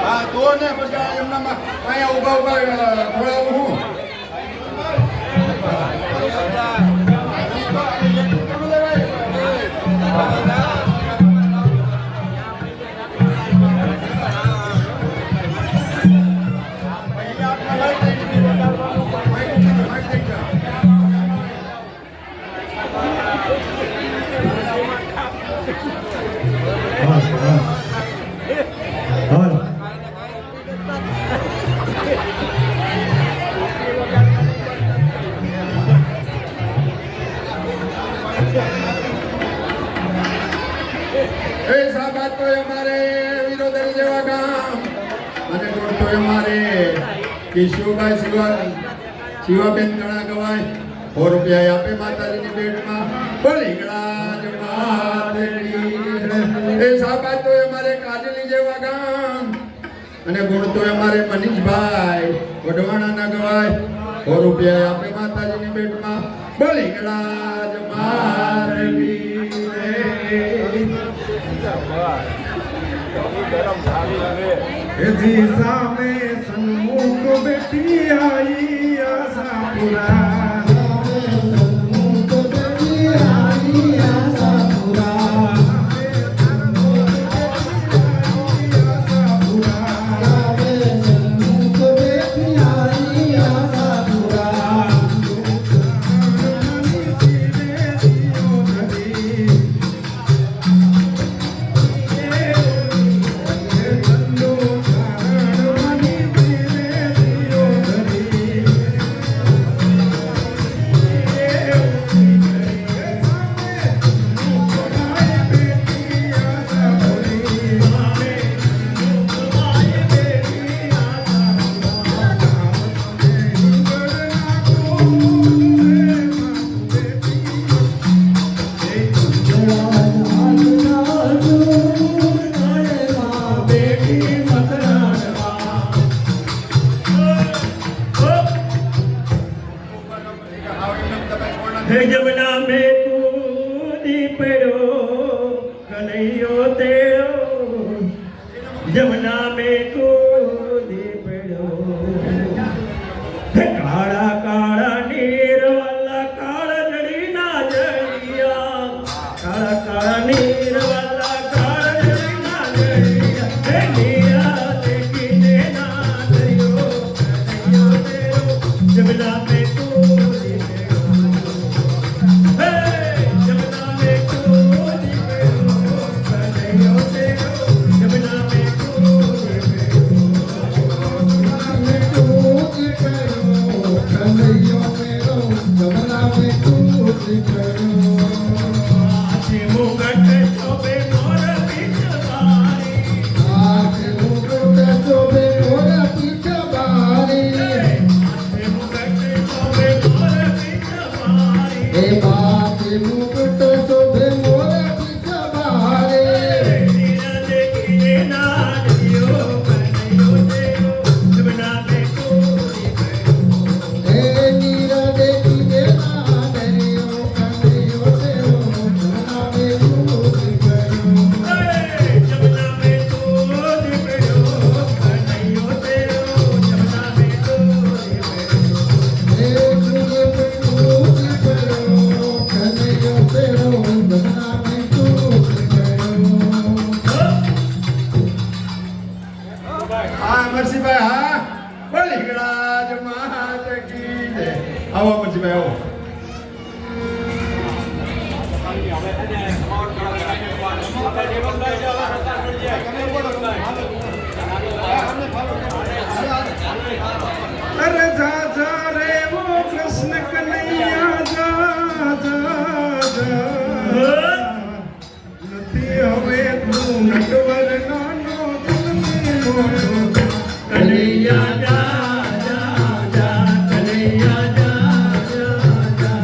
હા તો ને પછી એમના અહીંયા ઉભા ઉભા ખોળાવું હું કેશુભાઈ શિવાબેન ગણા ગવાય 100 રૂપિયા આપે માતાજીની ભેટમાં એ સાબાદ તો અમારે કાજલી જેવા ગામ અને ગુણ તો અમારે મનીષભાઈ વઢવાણા ના ગવાય 100 રૂપિયા આપે માતાજીની ભેટમાં બોલી ગળાજ મારવી जी सामे सन्मुख बेटी आई आशापुरा सन्मुख बेटी आई आशापुरा सन्मुख बेटी आई आशापुरा जमुना में कूदी पड़ो कन्हैयो तेरो जमुना में कूदी पड़ो काड़ा काड़ा नीर वाला काड़ा जड़ी ना जड़िया काड़ा काड़ा नीर वाला काड़ा जड़ी ना जड़िया नीरा देखी देना दरियो कन्हैयो तेरो जमुना में कूदी अरे जा जा रे वो कृष्ण कन्हैया जा जा जा नथी हवे तू नटवर नानो जन्मे मोटो कन्हैया जा जा जा कन्हैया जा जा जा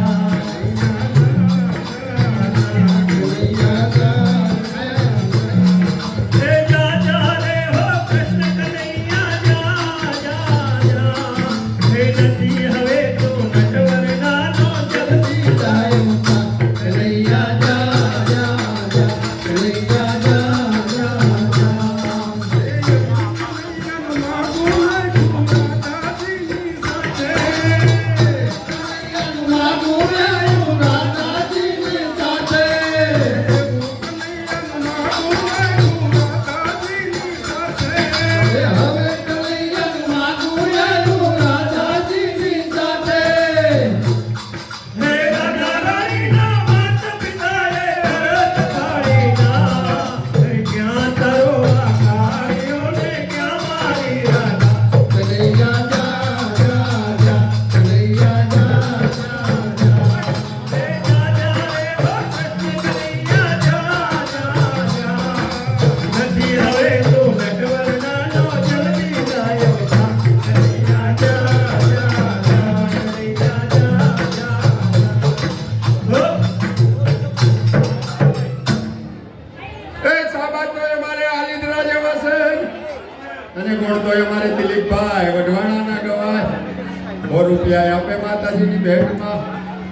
ગુણ તો અમારે દિલીપભાઈ વઢવાણાના ગવાય 100 રૂપિયા આપે માતાજીની ભેટમાં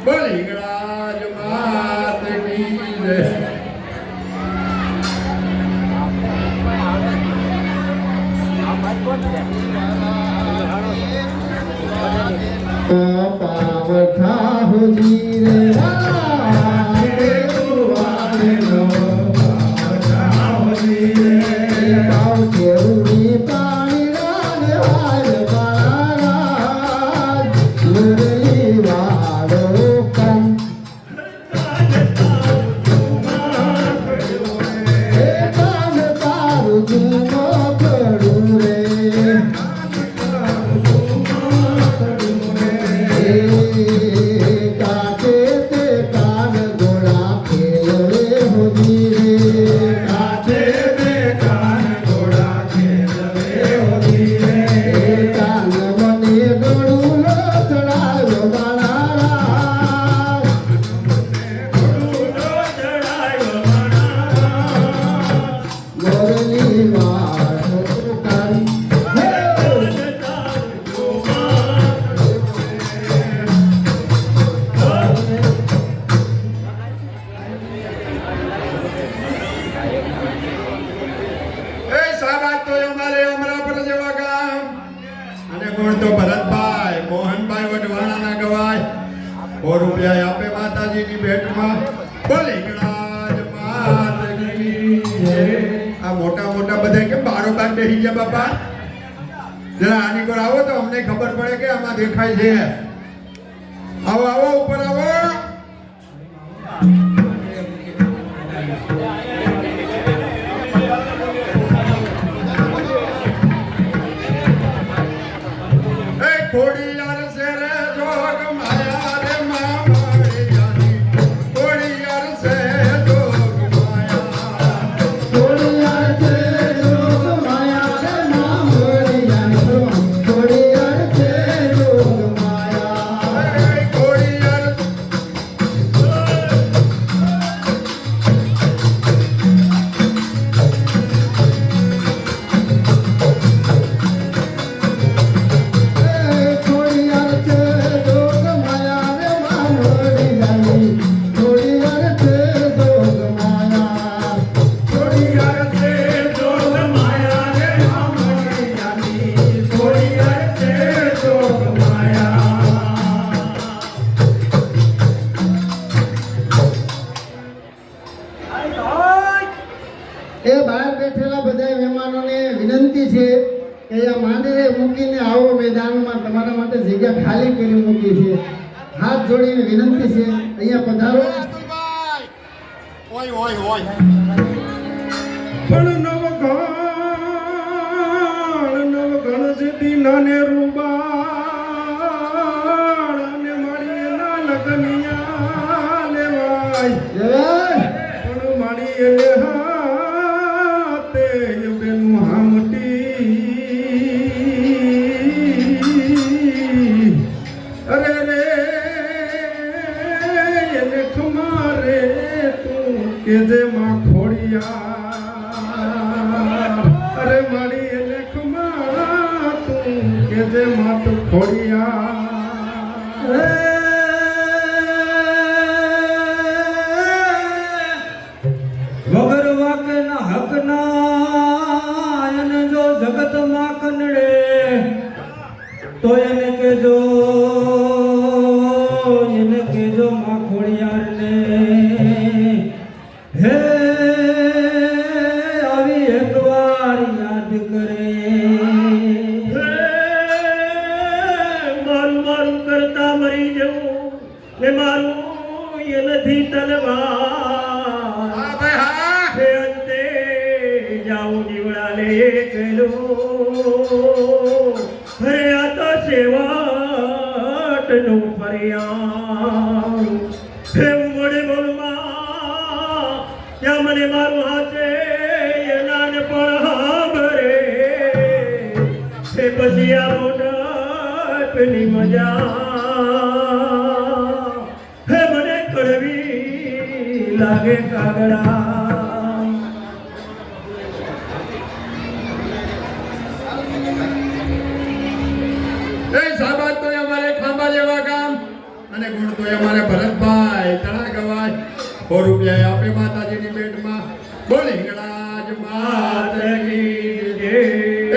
બોલી ગણાજ માત કી જય પાવઠા હોજી રે વાલે કુવારે નો પાવઠા હોજી રે પાવ કેરુની પાણી રાને હાર બાળા મુરલી વાળો કમ એ કાન તારું જૂનો પડું રે કાકે તે કાન ગોળા ખેલવે હોજી રે કાકે તે કાન ગોળા ખેલવે હોજી રે કાન મને ગળું લો ચડાયો બાળા મોરલી વાળો કાન એ સાબાદ તો અમારે અમરાપુર જેવા ગામ અને ગુણ તો ભરતભાઈ મોહનભાઈ વઢવાણાના ગવાય 100 રૂપિયા આપે માતાજીની ભેટમાં બોલી ગણાજ માત કી જય આ મોટા મોટા બધા કેમ બારોબાર બેસી ગયા બાપા જરા આની કોર આવો તો અમને ખબર પડે કે આમાં દેખાય છે આવો આવો ઉપર આવો એ ખોડિયાર સે રે જોગ માયા રે મામળી જાની ખોડિયાર સે જોગ માયા ખોડિયાર છે જોગ માયા રે નામ હરિયાનો ખોડિયાર છે જોગ માયા એ ખોડિયાર ખોડિયાર છે જોગ માયા રે નામ હરિયાનો ખોડિયાર છે જોગ માયા ખોડિયાર છે જોગ માયા રે મામણી જાની ખોડિયાર છે જોગ માયા એ બહાર બેઠેલા બધા મહેમાનોને વિનંતી છે કે આ માંડરે મૂકીને આવો મેદાનમાં તમારા માટે જગ્યા ખાલી કરી મૂકી છે હાથ જોડીને વિનંતી છે અહીંયા પધારો ઓય ઓય ઓય પણ નવગણ જેથી નાને રૂબાળ અને મારી એના લગનિયા લેવાય જય પણ મારી એને હાથે બેનું હામટી અરે રે એને ખમારે તું કે જે માં ખોડિયા અરે મારી એને ખમા તું કે જે માં તું ખોડિયા વગર વાકના હકના અને જો જગતમાં કનડે તો એને કેજો માં ખોડિયારને હે આવી એકવાર યાદ કરે મારું મારું કરતા મરી જવું ને મારું એ નથી તલવાર હા ભાઈ હા હે અંતે જાઉં જીવડાને એકલો હરે આ તો સેવાટનું ફરિયાદ હે ઉમડે બોલમાં ત્યાં મને મારું હાથે એનાને પણ હાંભરે હે પછી આ મોઢાપની મજા હે મને કડવી લાગે કાગડા અને ગુણ તો અમારે ભરતભાઈ તણા ગવાય 100 રૂપિયા આપે માતાજીની ભેટમાં બોલ હિંગળાજ માત કી જય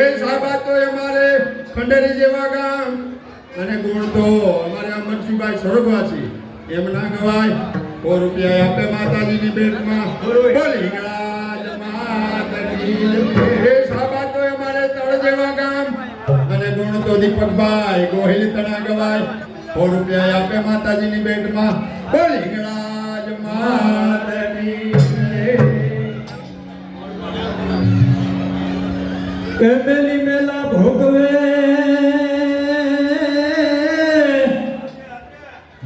એ સાહેબા તો અમારે ખંડેરી જેવા ગામ અને ગુણ તો અમારે અમરસિંહભાઈ સ્વર્ગવાસી એમના ગવાય 100 રૂપિયા આપે માતાજીની ભેટમાં બોલ હિંગળાજ માત કી જય એ સાહેબા તો અમારે તળ જેવા ગામ અને ગુણ તો દીપકભાઈ ગોહિલ તણા ગવાય 100 રૂપિયા આપે માતાજીની ભેટમાં બોલ હિંગળાજ માત કી જય કે મેલી મેલા ભોગવે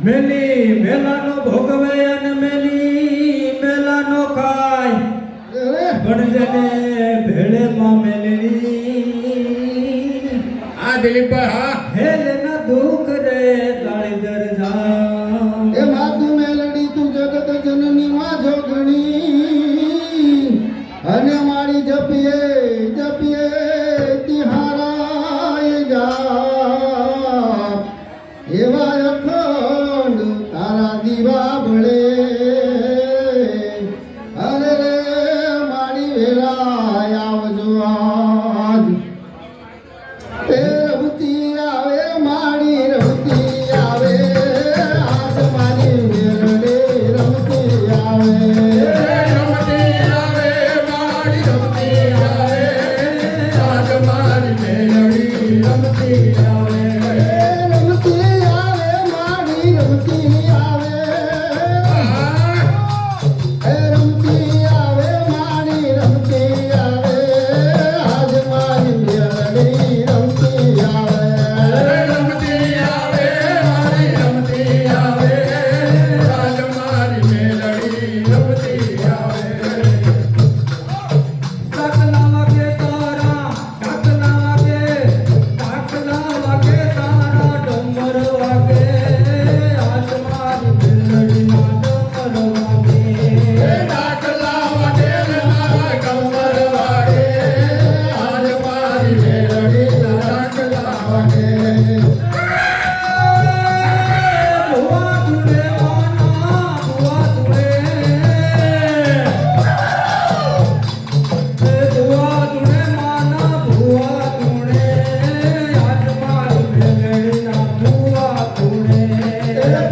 મેલી મેલાનો ભોગવે અને મેલી મેલાનો ખાય ગણજને ભેળે માં મેલડી હા દિલીપભાઈ હા હેલેના દુઃખ રે તાળી દર જા એ માતુ મેલડી તું જગત જનની માં જોગણી અને મારી જપીએ જપીએ તિહારાય જા એવા અખંડ તારા દીવા ભળે અરે રે મારી વેળા આવજો આજ એ રમતી આવે મારી રમતી આવે આજ મારી મેલડે રમતી આવે રમતી આવે મારી રમતી આવે આજ મારી મેલડી રમતી આવે રમતી આવે મારી રમતી આવે એ રમતી આવે મારી રમતી આવે આજ મારી મેલડી રમતી આવે રમતી આવે મારી રમતી આવે આજ મારી મેલડી રમતી આવે ડાકલા વાગે તારા ડાકલા વાગે તારા ડમર વાગે આજ મારી મેલડીના ડમર વાગે ડાકલા વાગે મારા કમર વાગે આજ મારી મેલડી ડાકલા વાગે ભુવા તુડે માના ભુવા તુડે ભુવા તુડે માના ભુવા તુડે આજ મારી મેલડીના ભુવા તુડે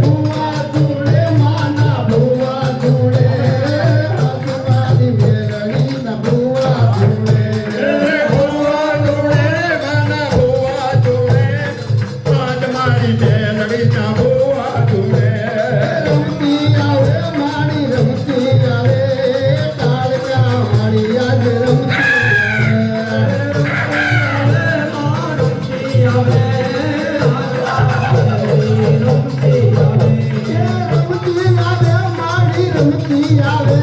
ભુવા ધૂળે માના ભુવા ધૂળે આજ મારી મેલડીના ભુવા ધૂળે ભુવા જોડે માના ભુવા જોડે આજ મારી મેલડીના ભુવા જોડે રમતી આવે મારી રમતી આવે કાળકા મારી આજ રમતી આવે રમતી આવે મારી રમતી આવે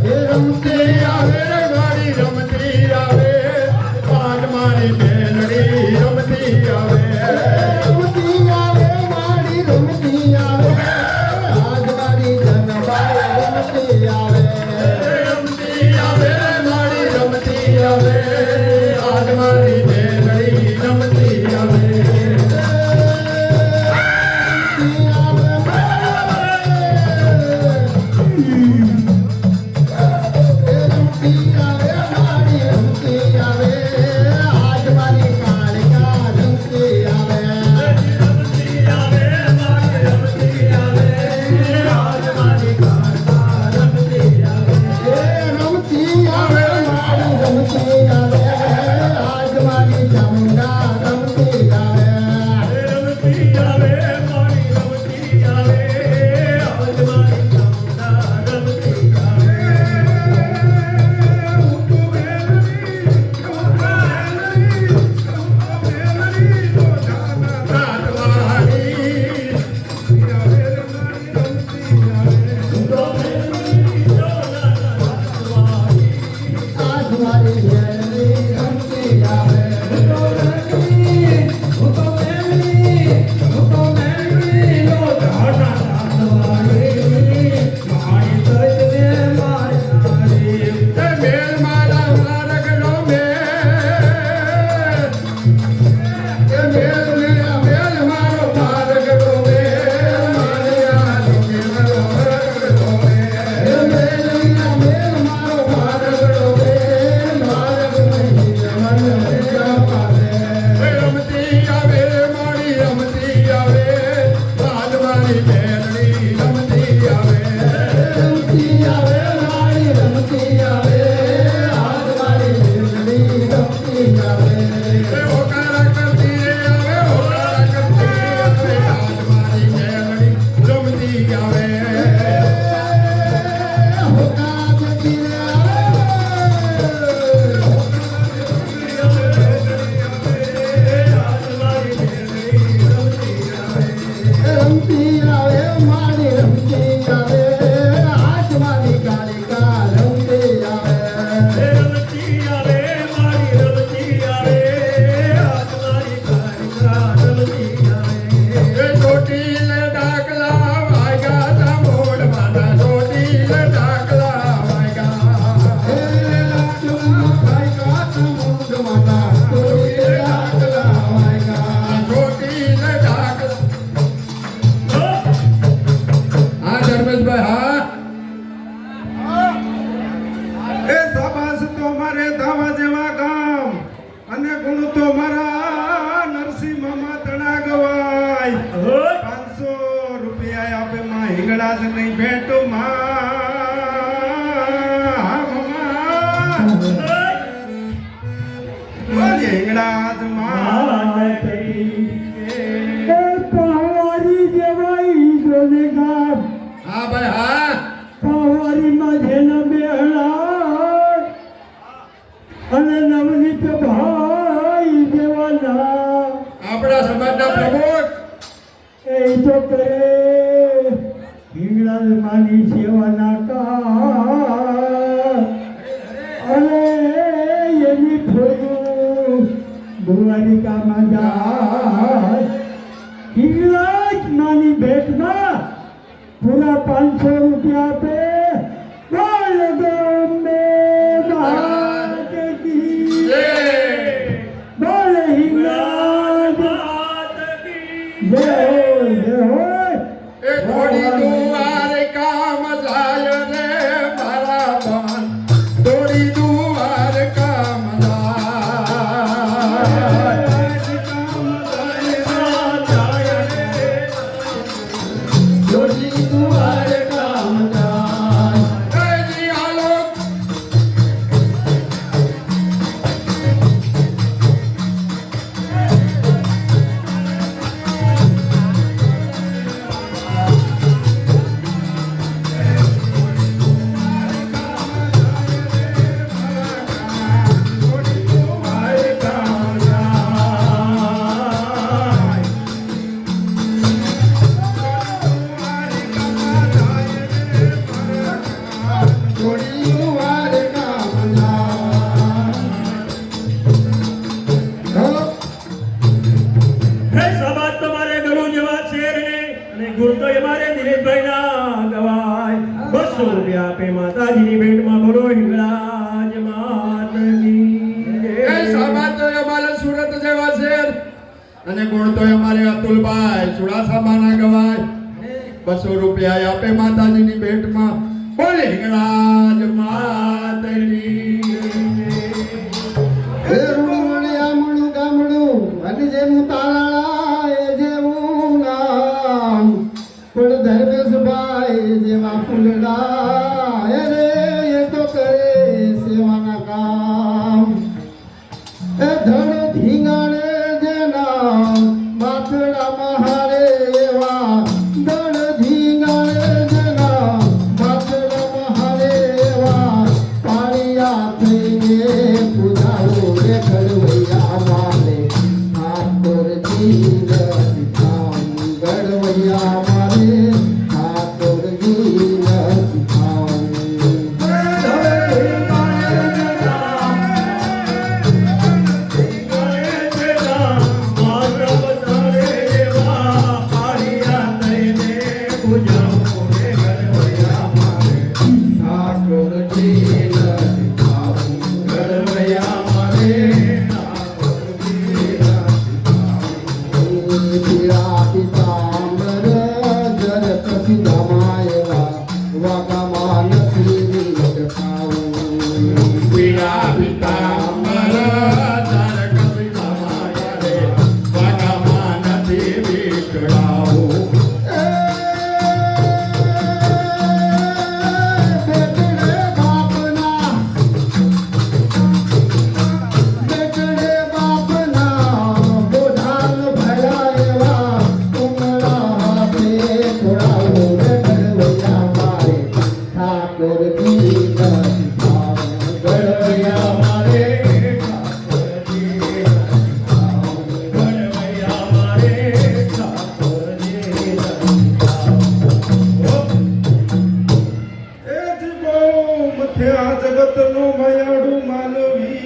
એ રમતી આવે મારી રમતી આવે આજ મારી મેલડી રમતી આવે રમતી આવે મારી રમતી આવે આજ મારી જનબાઈ રમતી આવે રમતી આવે મારી રમતી આવે આજ મારી મેલડી રમતી આવે રમતી આવે મારી મારી રમતી આવે રમતી આવે મારી રમતી આવે આજ મારી મેલડી રમતી આવે એ હોકારા કરતી આવે હોકારા કરતી આવે આજ મારી મેલડી રમતી આવે હોકા જતી રમતી આવે મારી રમતી આવે આજ મારી કાલિકા રમતી આવે રમતી આવે મારી રમતી આવે આજ મારી કાલિકા રમતી આવે એ ચોટીલ ડાકલા વાગ્યા તા મોડવાના ચોટીલ ડાકલા વાગ્યા હે લાખમાં કાલિકા તમુંડ માતા તોય ડાકલા વાયગા ચોટીલ ડાકલા હા ધર્મેશભાઈ હા એ શાબાશ તો મારે ધાવા જેવા ગામ અને ગુણ તો મારા નરસિંહ મામા તણા ગવાય 500 રૂપિયા આપે માં હિંગડા જ નહીં ભેટો માં હિંગડા જ માં પાવારી જેવાઈ જોને ગામ હા ભાઈ હા પાવારીમાં જેના બેહણા અને નવનીત ભાઈ જેવાના આપણા સમાજના પ્રમુખ એ તો કરે હિંગળાજ માની સેવાના કામ અને એની ફોયું દ્વારિકામાં જાય હિંગળાજ માની ભેટમાં પૂરા 500 રૂપિયા આપે બોલ ગમે બાત કી બોલ હિંગળાજ જય હો એ થોડી દુવાર કામ જાય રે મારા બન થોડી દુવાર કામ જાય જોડી દુઆર કામ જાય એ જી હાલો જોડી દુઆર કામ જાય હે સમાજ તમારે ગરુ જેવા શેરને અને ગુણ તો અમારે દિનેશભાઈના ગવાય 200 રૂપિયા આપે માતાજીની ભેટમાં બોલો હિંગળાજ માત કી એ સમાજ તો અમારે સુરત જેવા શહેર અને ગુણ તો અમારે અતુલભાઈ સુડાસામાના ગવાય 200 રૂપિયા આપે માતાજીની ભેટમાં બોલે હિંગળાજ માતની એ રૂણિયામણું ગામડું અને જેનું તાલાળા એ જેવું નામ પણ ધર્મેશભાઈ જેવા ફૂલડા એ રે એ તો કરે સેવાના કામ એ ધડ ધીંગાણે જેના માથડા મહારે એવા ધડ ધીંગાણે જેના માથડા મહારે એવા પાળિયા થઈને પૂજાઓ રે ઘડવૈયા મારે ઠાકોરજી નથી કામ ઘડવૈયા મારે ઠાકોરજી નથી કામ ઠાકોરજી નથી કામ ઘડવૈયા મારે ઠાકોરજી નથી કામ પીળા પિતાંબર જર કસી ધમાયવા વાગામાં નથી વિલટ ખાવું પીળા પિતાંબર જર કસી ધમાય રે વાગામાં નથી વીટળાવું એ સુરતનું મયાડું માનવી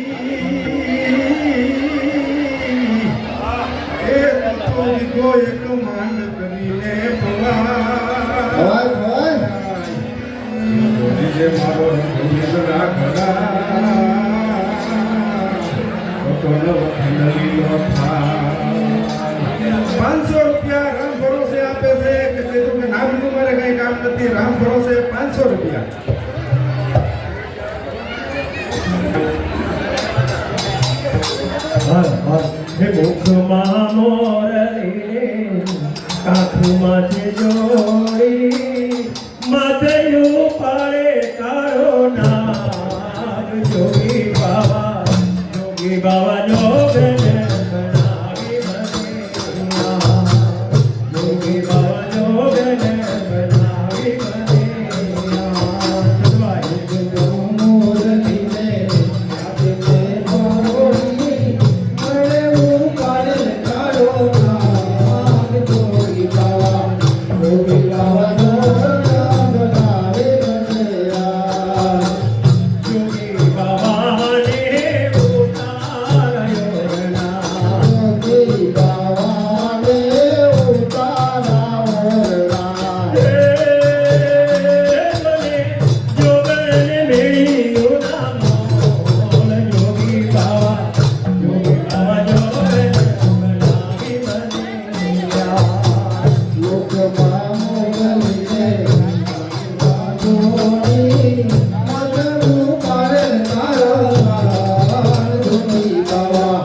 એ તો દીધો એક માંડ કરીને ભવાય ભવાય જે મારો રંગ રાખડા કોનો વખંડલીનો થાય 500 રૂપિયા રામ ભરોસે આપે છે કે કીધું કે નામનું મારે કઈ કામ નથી રામ ભરોસે 500 રૂપિયા હર હર હે મુખમાં મોરલીને કાખમાં છે જોડી માથે ઉપાડે કાળો નાગ જોગી બાવા જોગને બનાવી બનેલા જોગી બાવા જોગને બનાવી બનેલા મોરલીને આપીને મોરલી મળે હું કાળે કાળો નાગ જોગી બાવા બનાવે બનેલા જોગી બાવાને ઉતાર્યો ના જોગી બાવાને ઉતારા લોકમાં મોરલીને જોડી મગનું કાળે કાળો નાગ જોગી બાવા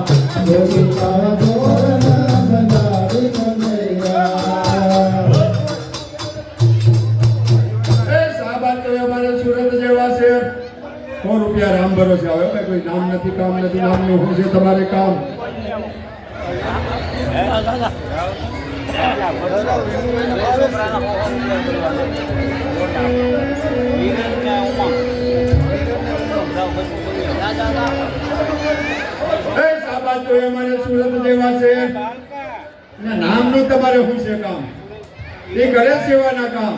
બનાવી બનેલા એ સાહેબ તો અમારે સુરત જેવા શહેર 100 રૂપિયા રામ ભરોસે આવે ભાઈ કોઈ નામ નથી કામ નથી નામનું શું છે તમારે કામ એ સાહેબ તો અમારે સુરત જેવા શહેર ને નામનું તમારે શું છે કામ એ કરે સેવાના કામ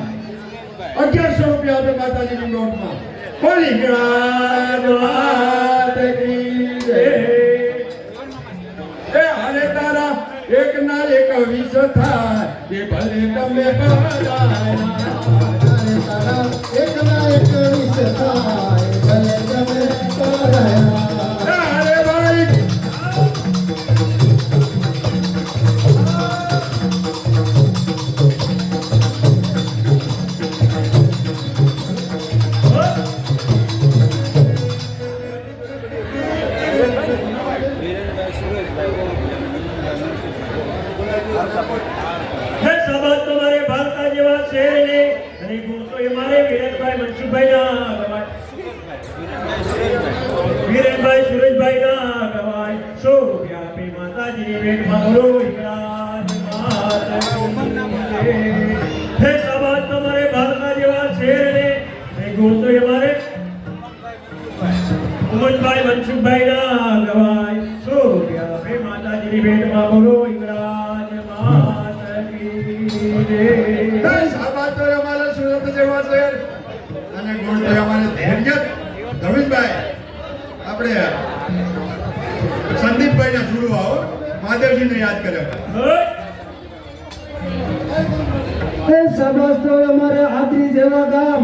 1100 રૂપિયા આપે માતાજીની નોટમાં બોલી ગણાત કી જય એ હરે તારા એક ના એક વિષ થાય કે ભલે તમે પરાયા એકના એક વિષ થાય ભલે તમે પરાયા અરે ભાઈ હે સમાજ તમારે ભારતા જેવા શહેરને અને ગુણ તો એ મારે વિરેનભાઈ મનસુખભાઈ ના વિરેનભાઈ સુરેશભાઈ ના ગવાય 100 રૂપિયા આપી માતાજીની ભેટમાં બોલો હિંગળાજ માત કી જય. હે સમાજ તમારે ભારતા જેવા શહેરને અને ગુણ તો એ મારે ઉમનભાઈ મનસુખભાઈ ના ગવાય 100 રૂપિયા આપી માતાજીની ભેટમાં બોલો હિંગળાજ માત કી જય. સાબા તો અમારે સુરત જેવા શહેર અને ગુણ તો અમારે ધૈર્ય ધવિનભાઈ આપણે સંદીપભાઈ ના જોડવા હો મહાદેવજીને યાદ કર્યા હે શાબાશ તો અમારે આદરી જેવા ગામ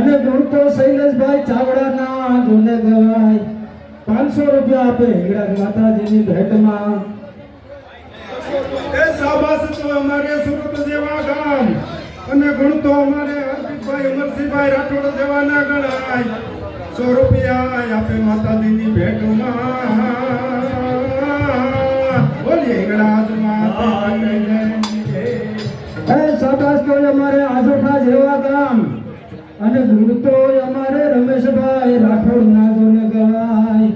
અને ગુણ તો શૈલેષભાઈ ચાવડાના જોને ગવાય 500 રૂપિયા આપે હિંગળાજ માતાજીની ભેટમાં એ શાબાશ તો અમારે સુરત જેવા ગામ અને ગુણ તો અમારે હરદીપભાઈ અમરસિંહભાઈ રાઠોડ જેવા ના ગણાય 100 રૂપિયા આપે માતાજીની ભેટમાં બોલીએ હિંગળાજ માતાજીની જય. હે શાબાશ તો અમારે આજોઠા જેવા ગામ અને ગુણ તો અમારે રમેશભાઈ રાઠોડ ના જોને ગવાય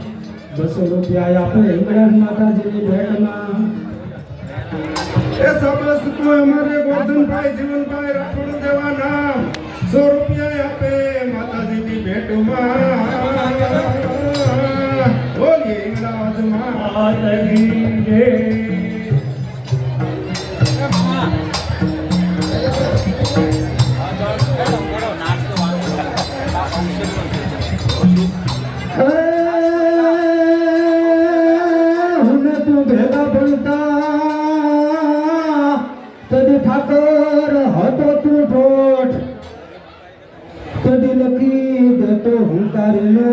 200 રૂપિયા આપે હિંગળાજ માતાજીની ભેટમાં એ શાબાશ તો અમારે ગોરધનભાઈ જીવનભાઈ રાઠોડ જેવા નામ 100 રૂપિયા આપે માતાજીની ભેટમાં બોલીએ હિંગળાજ માતાજીની જય. મેલડી લખી દેતો હું તારી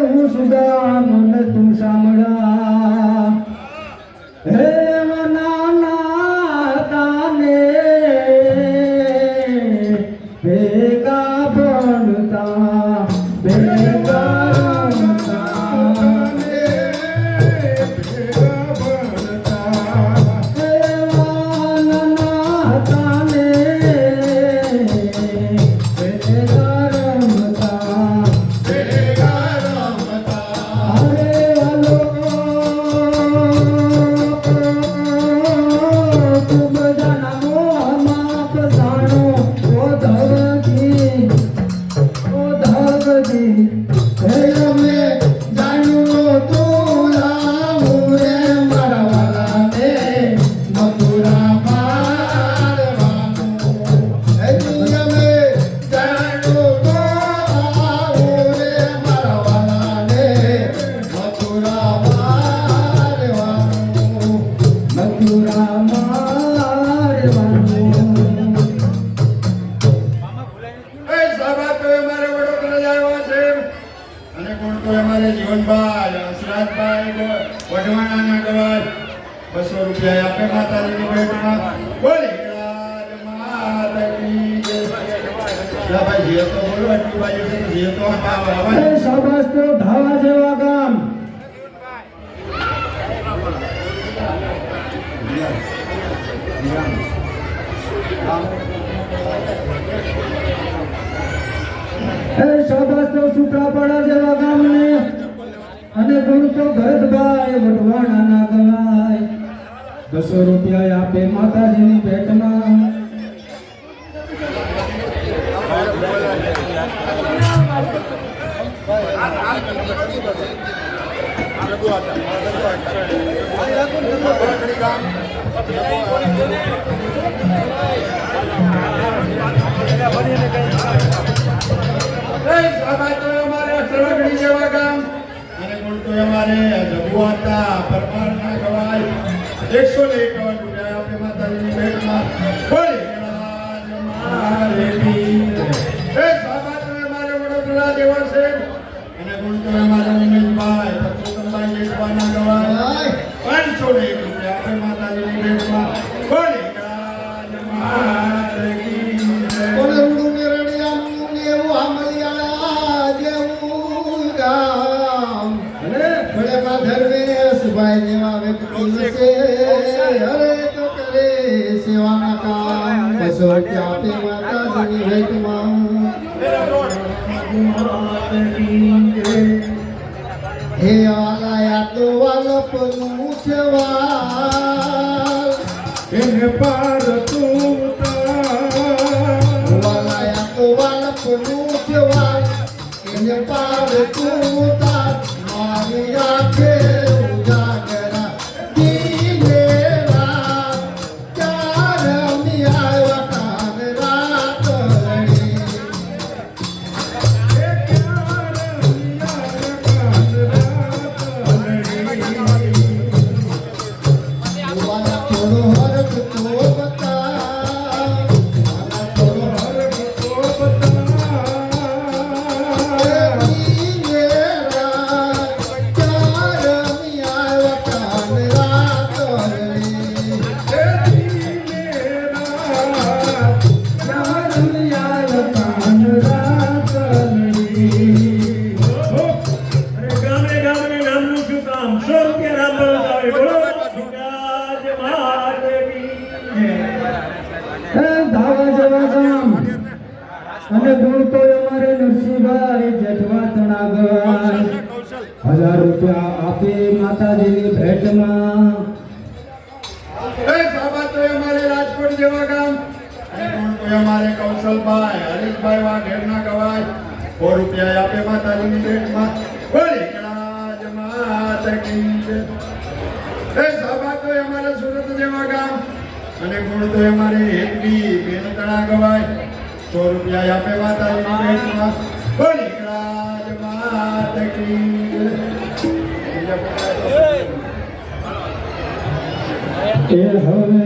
હું સુધા મને તું સાંભળા હે નાના તાને ભેગા ભણતા ભેગા જીવનભાઈ હસરાજભાઈ વઢવાણાના ગવાય 200 રૂપિયા આપે માતાજીની ભેટમાં બોલી માતાજી જય ભાઈ જીએ તો બોલો આટલી બાજુ છે જીએ તો આવે શાબાશ તો ધાવા જેવા ગામ શાબાશ તો સુત્રાપાડા જેવા ગામને અને ગુણ તો ભરતભાઈ વઢવાણાના ગવાય 200 રૂપિયા આપે માતાજીની ભેટમાં हमारे जबुआता परमाરના ગવાય 151 રૂપિયા આપે માતાજીની ભેટમાં બોલી મારે પીર એ સાબા તો અમારે વડોદરા દેવા છે અને ગુણ તો અમારા વિનોદભાઈ પત્રોતમભાઈ જેઠવાના ગવાય 501 રૂપિયા આપે માતાજીની ભેટમાં બોલી મારે પીર કોને ઉડું ને રડિયાનું ને એવું આમલિયાળા જેવું ગામ બડે ધર્મેશ ભાઈ જેવા વ્યક્તિ છે હરે તો કરે સેવાના કામ 200 રૂપિયા આપે માતાજીની ભેટમાં હે આલાયા તો વાલપનું છે વાલ એને પાર તું વાલાયા તો વાલપનું છે વાલ એને પાર તું તાર મારી આંખે ઉજાગરા દીવેરા ચારમી આવ્યા કાન રાત રડી વાલા થોડો હરખ તો બતા વાલા થોડો હરખ તો અને ગુણ તો અમારે નરસિંહભાઈ જેઠવા તણાગર 1000 રૂપિયા આપે માતાજીની ભેટમાં એ સાબા તો અમારે રાજકોટ જેવા ગામ અને ગુણ તો અમારે કૌશલભાઈ હરીશભાઈ વાઘેરના ગવાય 100 રૂપિયા આપે માતાજીની ભેટમાં બોલી માત કી જય એ સાબા તો અમારે સુરત જેવા ગામ અને ગુણ તો અમારે હેતવી બેનતણા ગવાય 100 રૂપિયા આપે માતાજીની ભેટમાં બોલી માત કી જય એ હવે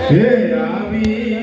હે આવી